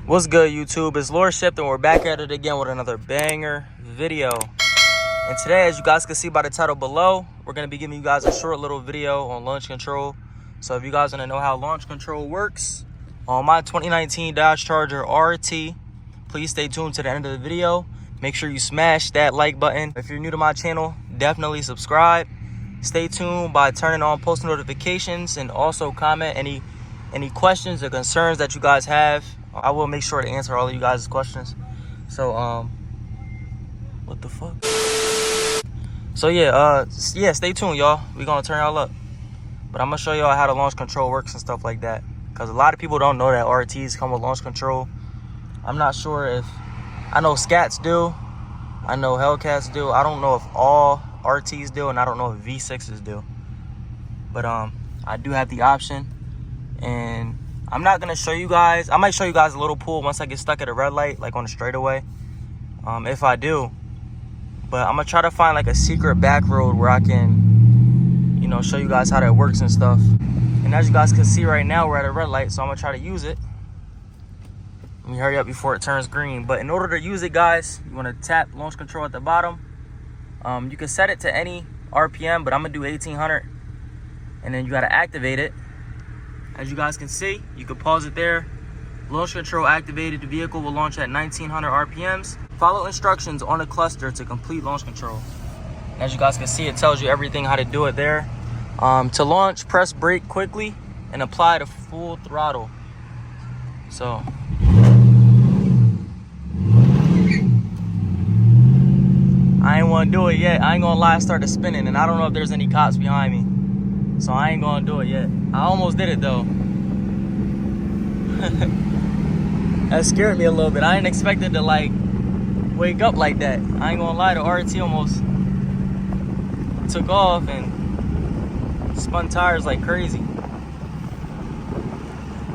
What's good, YouTube? It's lorShift, and we're back at it again with another banger video. And today, as you guys can see by the title below, we're going to be giving you guys a short little video on launch control. So if you guys want to know how launch control works on my 2019 Dodge Charger RT, please stay tuned to the end of the video. Make sure you smash that like button. If you're new to my channel, definitely subscribe. Stay tuned by turning on post notifications, and also comment any questions or concerns that you guys have. I will make sure to answer all of you guys' questions. So, what the fuck? So yeah, stay tuned, y'all. We're gonna turn y'all up. But I'm gonna show y'all how the launch control works and stuff like that. Because a lot of people don't know that RTs come with launch control. I'm not sure if, I know Scats do. I know Hellcats do. I don't know if all RTs do, and I don't know if V6s do. But I do have the option. And I'm not gonna show you guys. I might show you guys a little pool once I get stuck at a red light, like on a straightaway, if I do. But I'm gonna try to find like a secret back road where I can, you know, show you guys how that works and stuff. And as you guys can see right now, we're at a red light, so I'm gonna try to use it. Let me hurry up before it turns green. But in order to use it, guys, you want to tap launch control at the bottom. You can set it to any RPM, but I'm gonna do 1800, and then you gotta activate it. As you guys can see, you can pause it there. Launch control activated. The vehicle will launch at 1900 RPMs. Follow instructions on the cluster to complete launch control. As you guys can see, it tells you everything how to do it there. To launch, press brake quickly and apply the full throttle. So I ain't want to do it yet. I ain't gonna lie, I started spinning, and I don't know if there's any cops behind me. So I ain't gonna do it yet. I almost did it though. That scared me a little bit. I didn't expect it to like wake up like that. I ain't gonna lie, the RT almost took off and spun tires like crazy.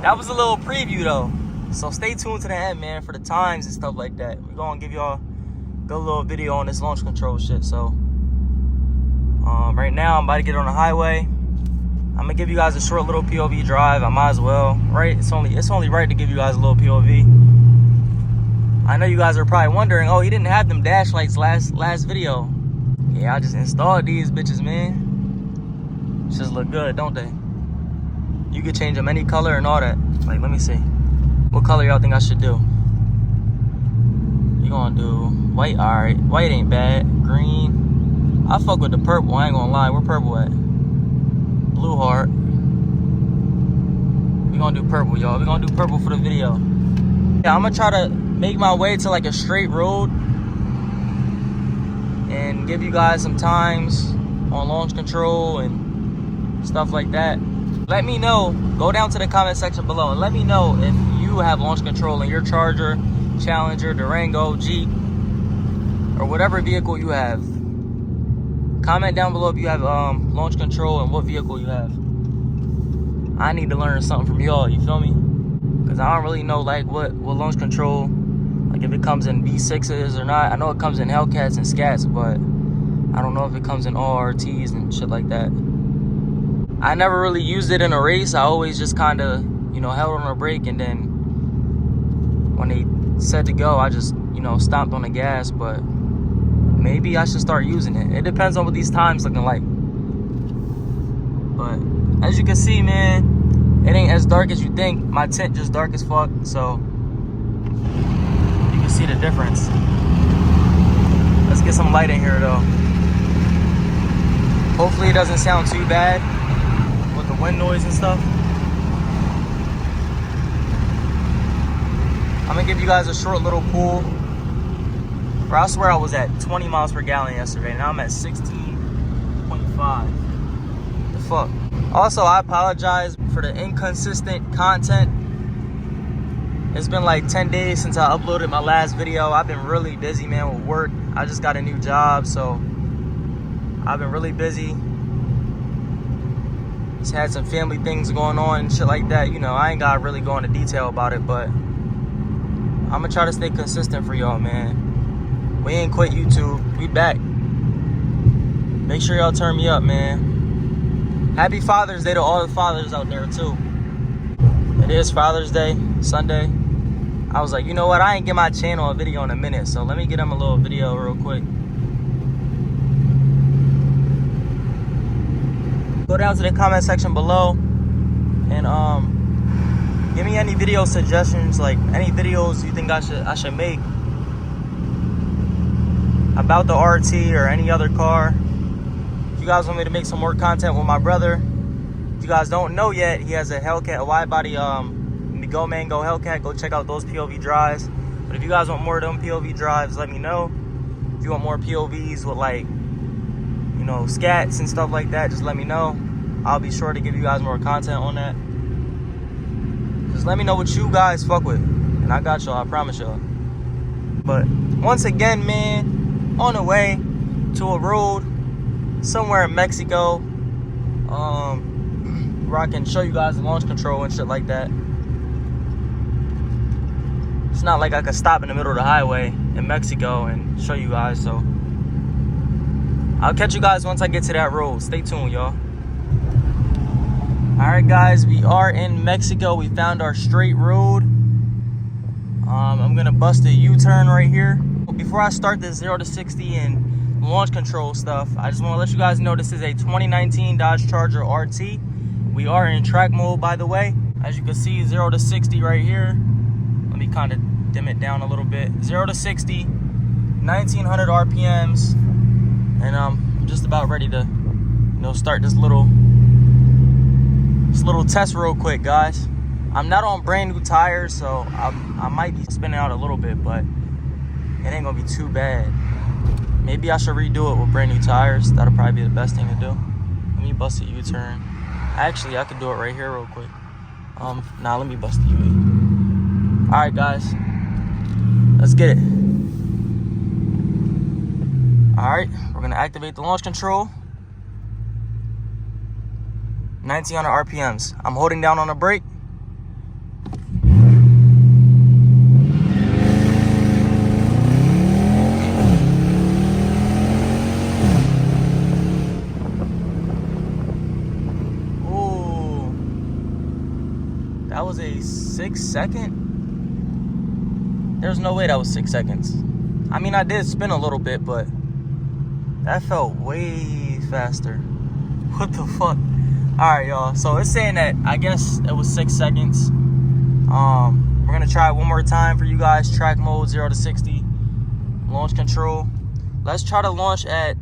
That was a little preview though. So stay tuned to the end, man, for the times and stuff like that. We're gonna give y'all a good little video on this launch control shit. So right now I'm about to get on the highway. I'm gonna give you guys a short little POV drive. I might as well, right? It's only right to give you guys a little POV. I know you guys are probably wondering, oh, he didn't have them dash lights last video. Yeah, I just installed these bitches, man. Just look good, don't they? You can change them any color and all that. Like, let me see. What color y'all think I should do? You gonna do white? All right, white ain't bad. Green. I fuck with the purple. I ain't gonna lie. Where purple at? Blue heart. We're gonna do purple, y'all. We're gonna do purple for the video. Yeah, I'm gonna try to make my way to like a straight road and give you guys some times on launch control and stuff like that. Let me know. Go down to the comment section below and let me know if you have launch control in your Charger, Challenger, Durango, Jeep, or whatever vehicle you have. Comment down below if you have launch control and what vehicle you have. I need to learn something from y'all, you feel me? Because I don't really know like what launch control, like if it comes in V6s or not. I know it comes in Hellcats and Scats, but I don't know if it comes in all RTs and shit like that. I never really used it in a race. I always just kind of, you know, held on a brake, and then when they said to go, I just, you know, stomped on the gas. But maybe I should start using it. It depends on what these times looking like. But as you can see, man, it ain't as dark as you think. My tint just dark as fuck, so you can see the difference. Let's get some light in here though. Hopefully it doesn't sound too bad with the wind noise and stuff. I'm gonna give you guys a short little pool. Bro, I swear I was at 20 miles per gallon yesterday, and now I'm at 16.5. The fuck? Also, I apologize for the inconsistent content. It's been like 10 days since I uploaded my last video. I've been really busy, man, with work. I just got a new job, so I've been really busy. Just had some family things going on and shit like that. You know, I ain't gotta really go into detail about it, but I'm gonna try to stay consistent for y'all, man. We ain't quit YouTube. We back. Make sure y'all turn me up, man. Happy Father's Day to all the fathers out there, too. It is Father's Day, Sunday. I was like, you know what? I ain't get my channel a video in a minute, so let me get him a little video real quick. Go down to the comment section below and give me any video suggestions, like any videos you think I should make about the RT or any other car. If you guys want me to make some more content with my brother, if you guys don't know yet, he has a Hellcat, a wide body Go Mango Hellcat. Go check out those POV drives. But if you guys want more of them POV drives, let me know. If you want more POVs with, like, you know, scats and stuff like that, just let me know. I'll be sure to give you guys more content on that. Just let me know what you guys fuck with, and I got y'all, I promise y'all. But once again, man, on the way to a road somewhere in Mexico, where I can show you guys the launch control and shit like that. It's not like I could stop in the middle of the highway in Mexico and show you guys, so I'll catch you guys once I get to that road. Stay tuned, y'all. All right, guys, we are in Mexico. We found our straight road. I'm gonna bust a U-turn right here. Before I start this 0 to 60 and launch control stuff, I just want to let you guys know this is a 2019 Dodge Charger RT. We are in track mode, by the way. As you can see, 0 to 60 right here. Let me kind of dim it down a little bit. 0 to 60, 1900 RPMs, and I'm just about ready to, you know, start this little test real quick, guys. I'm not on brand new tires, so I might be spinning out a little bit, but it ain't gonna be too bad. Maybe I should redo it with brand new tires. That'll probably be the best thing to do. Let me bust a U-turn. Actually, I could do it right here real quick. Nah, let me bust the U-turn. All right, guys, let's get it. All right, we're gonna activate the launch control. 1900 RPMs. I'm holding down on the brake. Ooh, that was a 6 second. There's no way that was 6 seconds. I mean, I did spin a little bit, but that felt way faster. What the fuck? All right, y'all. So it's saying that I guess it was 6 seconds. We're gonna try it one more time for you guys. Track mode, 0 to 60, launch control. Let's try to launch at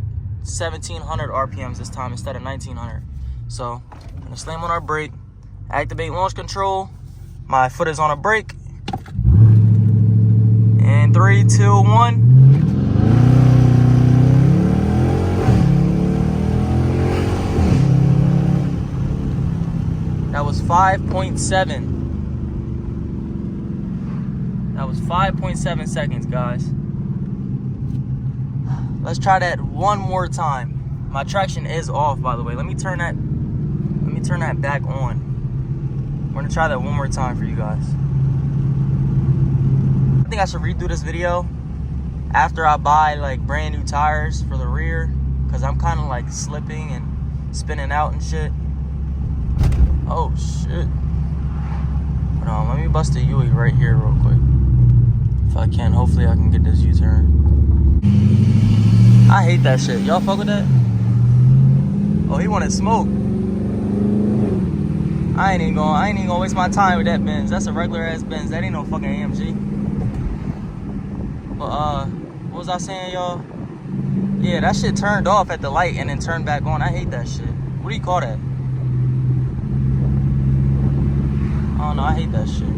1700 RPMs this time instead of 1900. So I'm gonna slam on our brake, activate launch control. My foot is on a brake. And 3, 2, 1. That was 5.7. That was 5.7 seconds, guys. Let's try that one more time. My traction is off, by the way. Let me turn that back on. We're gonna try that one more time for you guys. I think I should redo this video after I buy like brand new tires for the rear, because I'm kind of like slipping and spinning out and shit. Oh shit. Hold on, let me bust a UE right here real quick. If I can, hopefully I can get this U-turn. I hate that shit. Y'all fuck with that? Oh, he wanted smoke. I ain't even gonna waste my time with that Benz. That's a regular ass Benz. That ain't no fucking AMG. But what was I saying, y'all? Yeah, that shit turned off at the light and then turned back on. I hate that shit. What do you call that? I don't know, I hate that shit.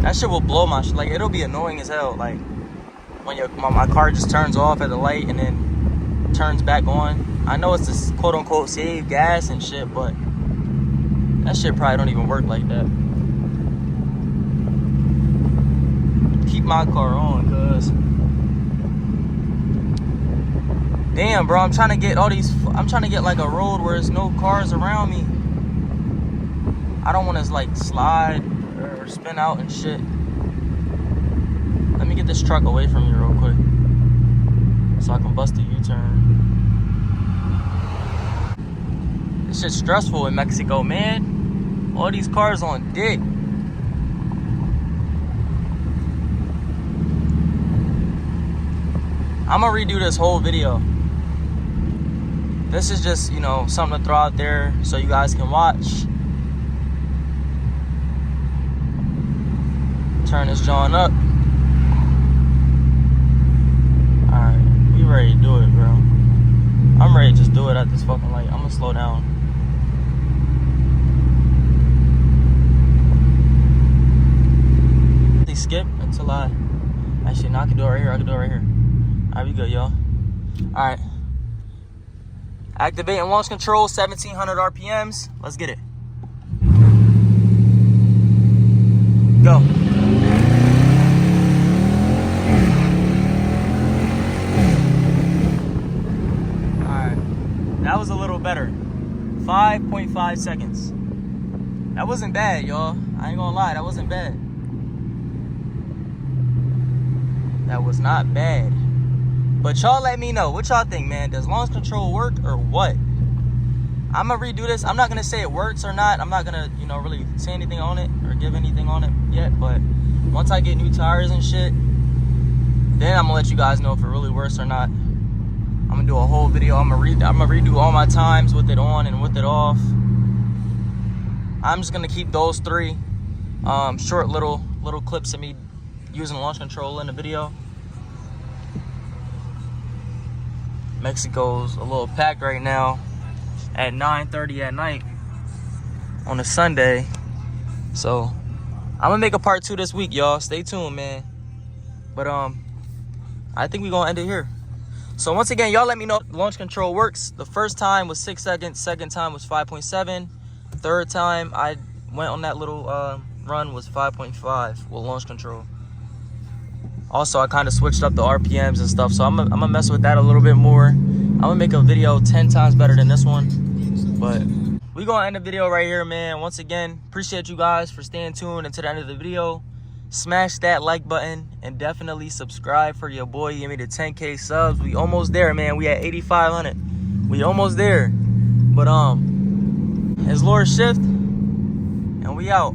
That shit will blow my shit. Like, it'll be annoying as hell. Like, when my car just turns off at the light and then turns back on. I know it's this quote-unquote save gas and shit, but that shit probably don't even work like that. Keep my car on, cuz. Damn, bro, I'm trying to get like a road where there's no cars around me. I don't want to like slide or spin out and shit. Let me get this truck away from me real quick so I can bust a U-turn. This shit's stressful in Mexico, man. All these cars on dick. I'm gonna redo this whole video. This is just, you know, something to throw out there so you guys can watch. Turn this joint up. Alright, we ready to do it, bro. I'm ready to just do it at this fucking light. I'm gonna slow down. They skip until actually, no, I can do it right here. I can do it right here. Alright, we good, y'all. Alright. Activating launch control, 1700 RPMs. Let's get it. Go. That was a little better. 5.5 seconds. That wasn't bad, y'all. I ain't gonna lie, that wasn't bad. That was not bad. But y'all let me know. What y'all think, man? Does launch control work or what? I'm gonna redo this. I'm not gonna say it works or not. I'm not gonna, you know, really say anything on it or give anything on it yet. But once I get new tires and shit, then I'm gonna let you guys know if it really works or not. I'm gonna do a whole video. I'm gonna redo all my times with it on and with it off. I'm just gonna keep those three short little clips of me using launch control in the video. Mexico's a little packed right now at 9:30 at night on a Sunday. So I'm gonna make a part 2 this week, y'all. Stay tuned, man. But I think we're gonna end it here. So once again, y'all let me know if launch control works. The first time was 6 seconds. Second time was 5.7. Third time I went on that little run was 5.5 with launch control. Also, I kind of switched up the RPMs and stuff. So I'm gonna mess with that a little bit more. I'm gonna make a video 10 times better than this one. But we gonna end the video right here, man. Once again, appreciate you guys for staying tuned until the end of the video. Smash that like button and definitely subscribe for your boy. Give me the 10K subs. We almost there, man. We at 8,500. We almost there. But it's lorShift and we out.